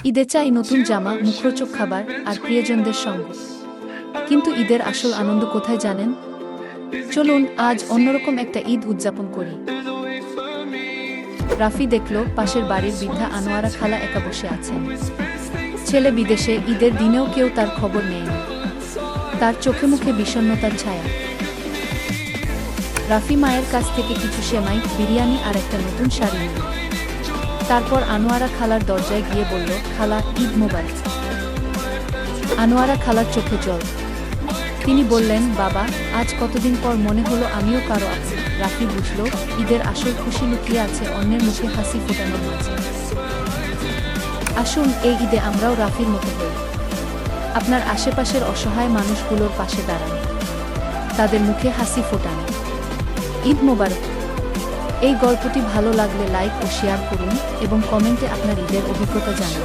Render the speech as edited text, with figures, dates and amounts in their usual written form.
ঈদে চাই নতুন জামা, মুখরোচক খাবার আর প্রিয়জনদের সঙ্গ। কিন্তু ঈদের আসল আনন্দ কোথায় জানেন? চলুন আজ অন্যরকম একটা ঈদ উদযাপন করি। রাফি দেখল পাশের বাড়ির বৃদ্ধা আনোয়ারা খালা একা বসে আছেন। ছেলে বিদেশে, ঈদের দিনেও কেউ তার খবর নেয়নি। তার চোখে মুখে বিষণ্ণতার ছায়া। রাফি মায়ের কাছ থেকে কিছু সেমাই, বিরিয়ানি আর একটা নতুন শাড়ি নিল। তারপর আনোয়ারা খালার দরজায় গিয়ে বলল, খালা, ঈদ মোবারক। আনোয়ারা খালার চোখে জল। তিনি বললেন, বাবা, আজ কতদিন পর মনে হলো আমিও কারো আছি। রাফি বুঝল ঈদের আসল খুশি লুকিয়ে আছে অন্যের মুখে হাসি ফোটানোর মাঝে। আসুন এই ঈদে আমরাও রাফির মতো হই। আপনার আশেপাশের অসহায় মানুষগুলোর পাশে দাঁড়ান, তাদের মুখে হাসি ফোটান। ঈদ মোবারক। এই গল্পটি ভালো লাগলে লাইক ও শেয়ার করুন এবং কমেন্টে আপনার ঈদের অভিজ্ঞতা জানান।